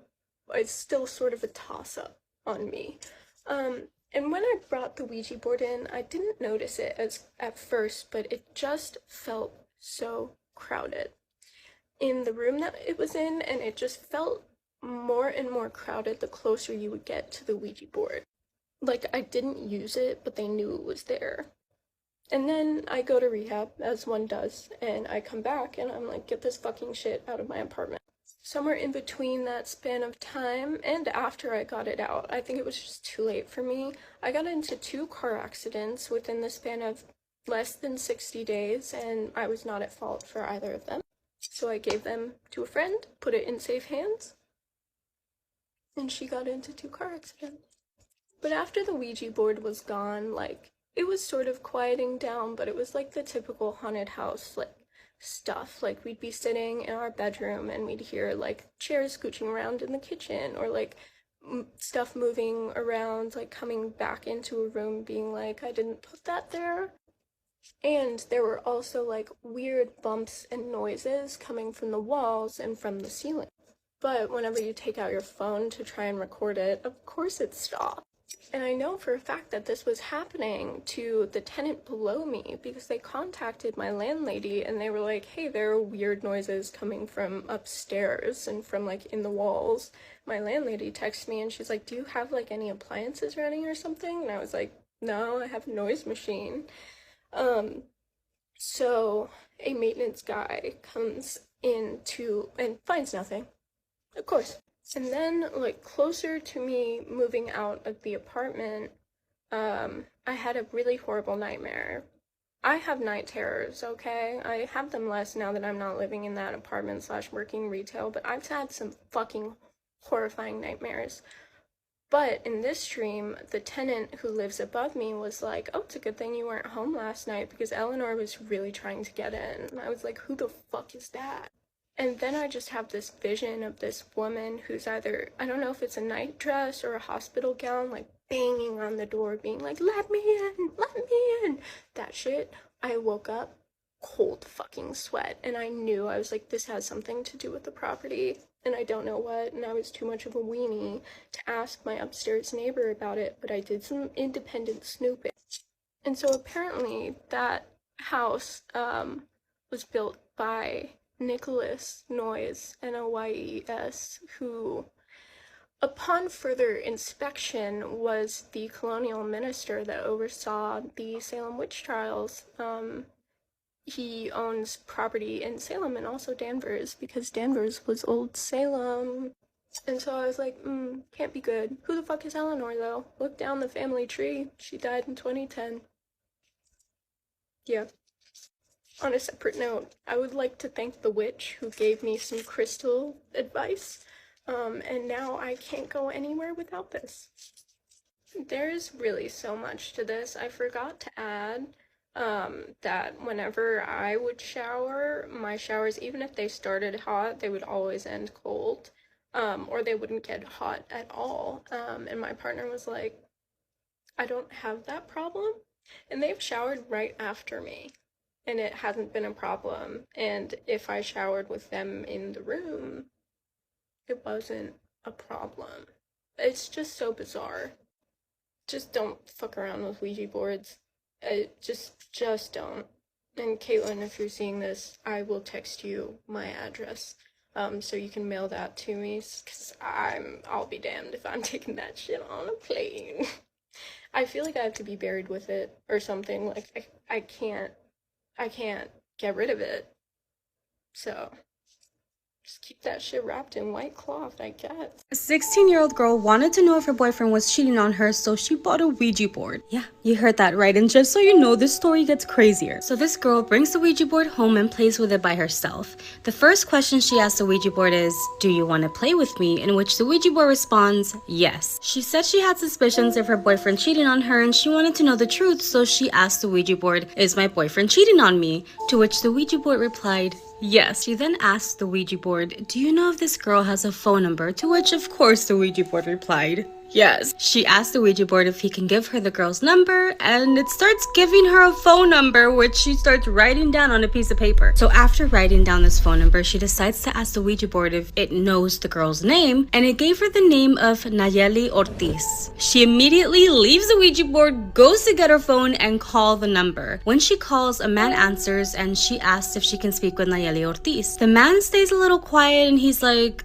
it's still sort of a toss-up on me. And when I brought the Ouija board in, I didn't notice it at first, but it just felt so crowded in the room that it was in, and it just felt more and more crowded the closer you would get to the Ouija board. Like, I didn't use it, but they knew it was there. And then I go to rehab, as one does, and I come back, and I'm like, get this fucking shit out of my apartment. Somewhere in between that span of time, and after I got it out, I think it was just too late for me. I got into 2 car accidents within the span of less than 60 days, and I was not at fault for either of them. So I gave them to a friend, put it in safe hands, and she got into 2 car accidents. But after the Ouija board was gone, like, it was sort of quieting down, but it was like the typical haunted house, like, stuff. Like, we'd be sitting in our bedroom and we'd hear, like, chairs scooching around in the kitchen, or, like, stuff moving around, like, coming back into a room being like, I didn't put that there. And there were also, like, weird bumps and noises coming from the walls and from the ceiling. But whenever you take out your phone to try and record it, of course it stopped. And I know for a fact that this was happening to the tenant below me, because they contacted my landlady and they were like, hey, there are weird noises coming from upstairs and from, like, in the walls. My landlady texted me and she's like, do you have, like, any appliances running or something? And I was like, no, I have a noise machine. So a maintenance guy comes in and finds nothing, of course. And then, like, closer to me moving out of the apartment, I had a really horrible nightmare. I have night terrors, okay? I have them less now that I'm not living in that apartment / working retail, but I've had some fucking horrifying nightmares. But in this dream, the tenant who lives above me was like, oh, it's a good thing you weren't home last night, because Eleanor was really trying to get in. And I was like, who the fuck is that? And then I just have this vision of this woman who's either, I don't know if it's a night dress or a hospital gown, like, banging on the door, being like, let me in, let me in. That shit. I woke up, cold fucking sweat, and I knew, I was like, this has something to do with the property, and I don't know what, and I was too much of a weenie to ask my upstairs neighbor about it, but I did some independent snooping. And so apparently that house was built by Nicholas Noyes, Noyes, who, upon further inspection, was the colonial minister that oversaw the Salem witch trials he owns property in Salem and also Danvers, because Danvers was old Salem. And so I was like, can't be good. Who the fuck is Eleanor, though? Look down the family tree. She died in 2010. Yeah. On a separate note, I would like to thank the witch who gave me some crystal advice. And now I can't go anywhere without this. There's really so much to this. I forgot to add that whenever I would shower, my showers, even if they started hot, they would always end cold, or they wouldn't get hot at all. And my partner was like, I don't have that problem. And they've showered right after me, and it hasn't been a problem. And if I showered with them in the room, it wasn't a problem. It's just so bizarre. Just don't fuck around with Ouija boards. Just don't. And Caitlin, if you're seeing this, I will text you my address, so you can mail that to me, because I'll be damned if I'm taking that shit on a plane. I feel like I have to be buried with it or something. Like, I can't get rid of it. So just keep that shit wrapped in white cloth, I guess. A 16-year-old girl wanted to know if her boyfriend was cheating on her, so she bought a Ouija board. Yeah, you heard that right, and just so you know, this story gets crazier. So this girl brings the Ouija board home and plays with it by herself. The first question she asks the Ouija board is, "Do you want to play with me?" In which the Ouija board responds, yes. She said she had suspicions of her boyfriend cheating on her, and she wanted to know the truth, so she asked the Ouija board, "Is my boyfriend cheating on me?" To which the Ouija board replied, yes. She then asked the Ouija board, "Do you know if this girl has a phone number?" To which, of course, the Ouija board replied, yes. She asked the Ouija board if he can give her the girl's number, and it starts giving her a phone number, which she starts writing down on a piece of paper. So after writing down this phone number, she decides to ask the Ouija board if it knows the girl's name, and it gave her the name of Nayeli Ortiz. She immediately leaves the Ouija board, goes to get her phone, and call the number. When she calls, a man answers, and she asks if she can speak with Nayeli Ortiz. The man stays a little quiet, and he's like,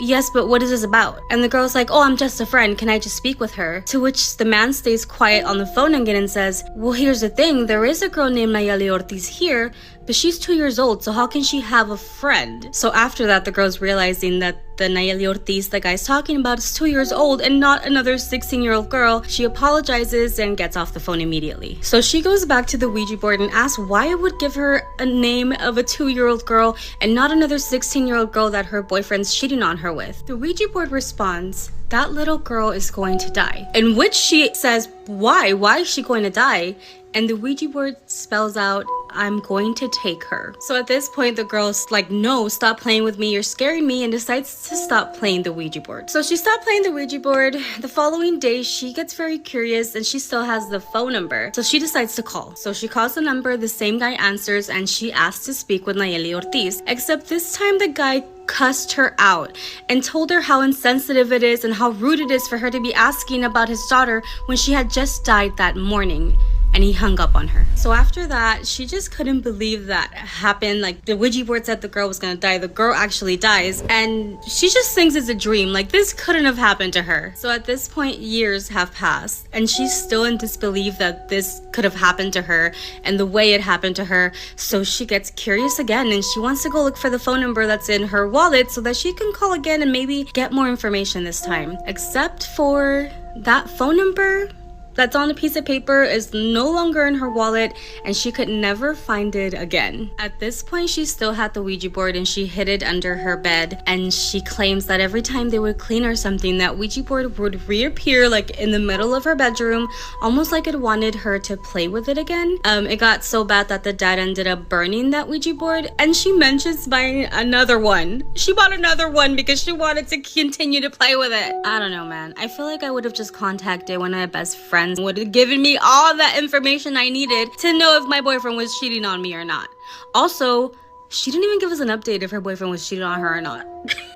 yes, but what is this about? And the girl's like, oh, I'm just a friend. Can I just speak with her? To which the man stays quiet on the phone again and says, well, here's the thing. There is a girl named Nayeli Ortiz here, but she's 2 years old, so how can she have a friend? So after that, the girl's realizing that the Nayeli Ortiz the guy's talking about is 2 years old and not another 16-year-old girl. She apologizes and gets off the phone immediately. So she goes back to the Ouija board and asks why it would give her a name of a 2-year-old girl and not another 16-year-old girl that her boyfriend's cheating on her with. The Ouija board responds, that little girl is going to die. In which she says, why? Why is she going to die? And the Ouija board spells out, I'm going to take her. So at this point, the girl's like, no, stop playing with me, you're scaring me, and decides to stop playing the Ouija board. So she stopped playing the Ouija board. The following day, she gets very curious and she still has the phone number. So she decides to call. So she calls the number, the same guy answers, and she asks to speak with Nayeli Ortiz. Except this time the guy cussed her out and told her how insensitive it is and how rude it is for her to be asking about his daughter when she had just died that morning. And he hung up on her. So after that, she just couldn't believe that happened. Like, the Ouija board said the girl was gonna die. The girl actually dies. And she just thinks it's a dream. Like, this couldn't have happened to her. So at this point, years have passed. And she's still in disbelief that this could have happened to her and the way it happened to her. So she gets curious again and she wants to go look for the phone number that's in her wallet so that she can call again and maybe get more information this time. Except for that phone number that's on a piece of paper is no longer in her wallet, and she could never find it again. At this point, she still had the Ouija board and she hid it under her bed, and she claims that every time they would clean or something, that Ouija board would reappear like in the middle of her bedroom, almost like it wanted her to play with it again. It got so bad that the dad ended up burning that Ouija board, and she mentions buying another one. She bought another one because she wanted to continue to play with it. I don't know, man. I feel like I would have just contacted one of my best friends, would have given me all that information I needed to know if my boyfriend was cheating on me or not. Also, she didn't even give us an update if her boyfriend was cheating on her or not.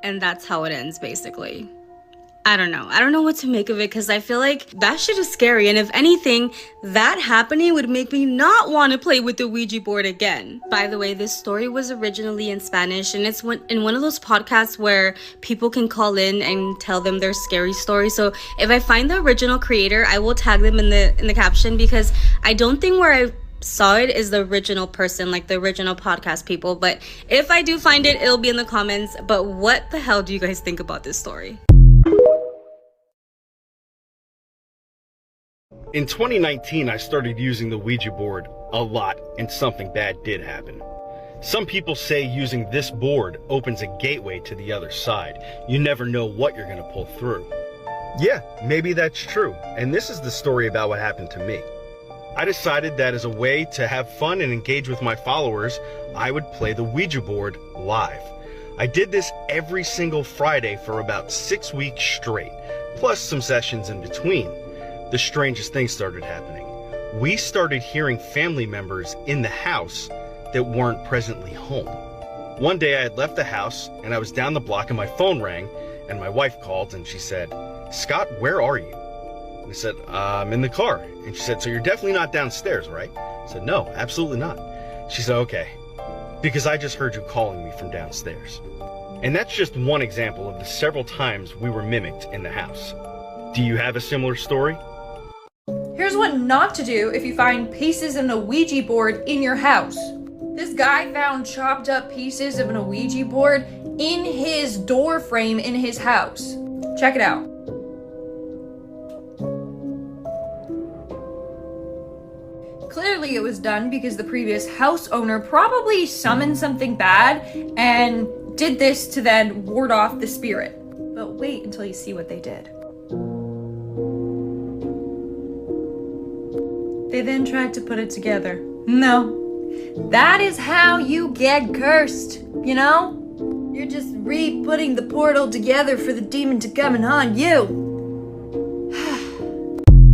And that's how it ends, basically. I don't know what to make of it, because I feel like that shit is scary, and if anything, that happening would make me not want to play with the Ouija board again. By the way, this story was originally in Spanish, and it's in one of those podcasts where people can call in and tell them their scary story. So if I find the original creator, I will tag them in the caption, because I don't think where I saw it is the original person, like the original podcast people. But if I do find it, it'll be in the comments. But what the hell do you guys think about this story? In 2019, I started using the Ouija board a lot, and something bad did happen. Some people say using this board opens a gateway to the other side. You never know what you're going to pull through. Yeah, maybe that's true, and this is the story about what happened to me. I decided that as a way to have fun and engage with my followers, I would play the Ouija board live. I did this every single Friday for about 6 weeks straight, plus some sessions in between. The strangest thing started happening. We started hearing family members in the house that weren't presently home. One day I had left the house and I was down the block and my phone rang and my wife called and she said, "Scott, where are you?" And I said, "I'm in the car." And she said, "So you're definitely not downstairs, right?" I said, "No, absolutely not." She said, "Okay, because I just heard you calling me from downstairs." And that's just one example of the several times we were mimicked in the house. Do you have a similar story? Here's what not to do if you find pieces of a Ouija board in your house. This guy found chopped up pieces of an Ouija board in his door frame in his house. Check it out. Clearly it was done because the previous house owner probably summoned something bad and did this to then ward off the spirit. But wait until you see what they did. They then tried to put it together. No. That is how you get cursed, you know? You're just re-putting the portal together for the demon to come and haunt you.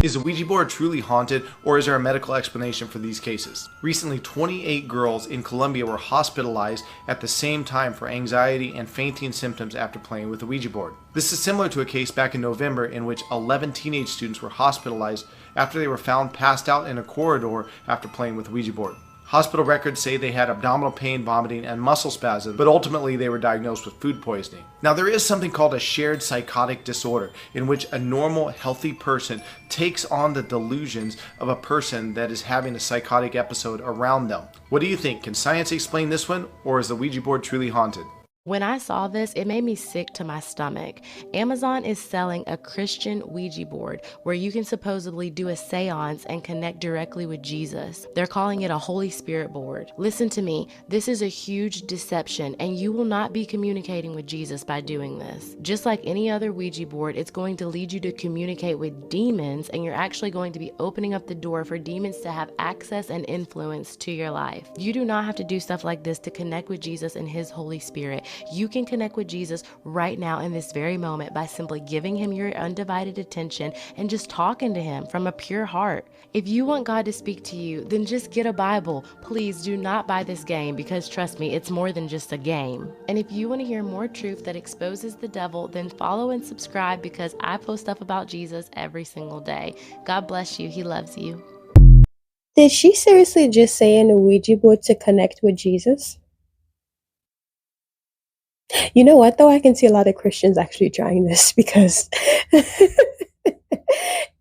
Is a Ouija board truly haunted, or is there a medical explanation for these cases? Recently, 28 girls in Colombia were hospitalized at the same time for anxiety and fainting symptoms after playing with a Ouija board. This is similar to a case back in November in which 11 teenage students were hospitalized after they were found passed out in a corridor after playing with a Ouija board. Hospital records say they had abdominal pain, vomiting, and muscle spasms, but ultimately they were diagnosed with food poisoning. Now, there is something called a shared psychotic disorder, in which a normal, healthy person takes on the delusions of a person that is having a psychotic episode around them. What do you think? Can science explain this one, or is the Ouija board truly haunted? When I saw this, it made me sick to my stomach. Amazon is selling a Christian Ouija board where you can supposedly do a seance and connect directly with Jesus. They're calling it a Holy Spirit board. Listen to me, this is a huge deception, and you will not be communicating with Jesus by doing this. Just like any other Ouija board, it's going to lead you to communicate with demons, and you're actually going to be opening up the door for demons to have access and influence to your life. You do not have to do stuff like this to connect with Jesus and His Holy Spirit. You can connect with Jesus right now in this very moment by simply giving Him your undivided attention and just talking to Him from a pure heart. If you want God to speak to you, then just get a Bible. Please do not buy this game, because trust me, it's more than just a game. And if you want to hear more truth that exposes the devil, then follow and subscribe, because I post stuff about Jesus every single day. God bless you. He loves you. Did she seriously just say in a Ouija board to connect with Jesus? You know what, though? I can see a lot of Christians actually trying this because...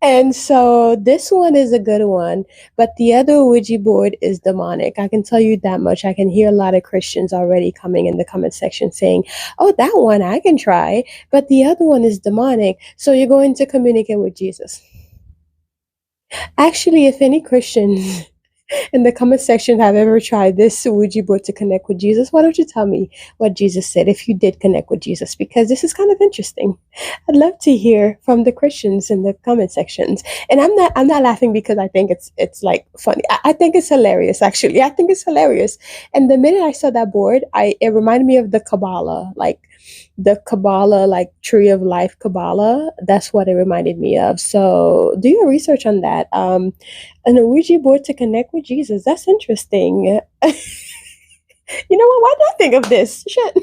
And so this one is a good one, but the other Ouija board is demonic. I can tell you that much. I can hear a lot of Christians already coming in the comment section saying, "Oh, that one I can try, but the other one is demonic." So you're going to communicate with Jesus. Actually, if any Christians in the comment section have ever tried this Ouija board to connect with Jesus, why don't you tell me what Jesus said if you did connect with Jesus, because this is kind of interesting. I'd love to hear from the Christians in the comment sections. And I'm not laughing because I think it's like funny. I think it's hilarious, actually. I think it's hilarious. And the minute I saw that board, it reminded me of the Kabbalah, like the Kabbalah, like Tree of Life Kabbalah. That's what it reminded me of. So do your research on that. An Ouija board to connect with Jesus. That's interesting. You know what? Why did I think of this? Shit.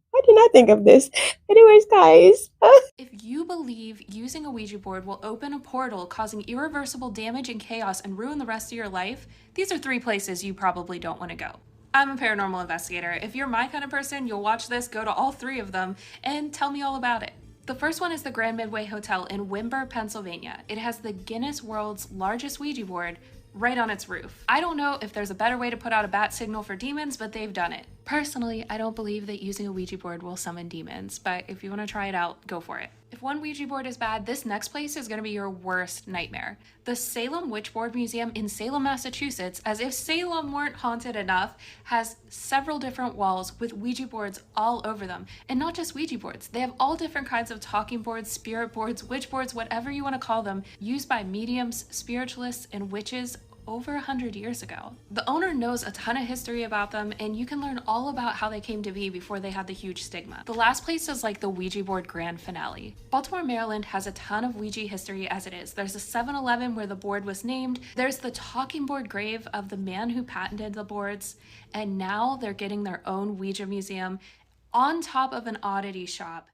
Why didn't I think of this? Anyways, guys. If you believe using a Ouija board will open a portal, causing irreversible damage and chaos and ruin the rest of your life, these are 3 places you probably don't want to go. I'm a paranormal investigator. If you're my kind of person, you'll watch this, go to all 3 of them, and tell me all about it. The first one is the Grand Midway Hotel in Wimber, Pennsylvania. It has the Guinness World's largest Ouija board, right on its roof. I don't know if there's a better way to put out a bat signal for demons, but they've done it. Personally, I don't believe that using a Ouija board will summon demons, but if you want to try it out, go for it. If one Ouija board is bad, this next place is going to be your worst nightmare. The Salem Witchboard Museum in Salem, Massachusetts, as if Salem weren't haunted enough, has several different walls with Ouija boards all over them. And not just Ouija boards, they have all different kinds of talking boards, spirit boards, witch boards, whatever you want to call them, used by mediums, spiritualists, and witches over 100 years ago. The owner knows a ton of history about them, and you can learn all about how they came to be before they had the huge stigma. The last place is like the Ouija board grand finale. Baltimore, Maryland has a ton of Ouija history as it is. There's a 7-Eleven where the board was named, there's the talking board grave of the man who patented the boards, and now they're getting their own Ouija museum on top of an oddity shop.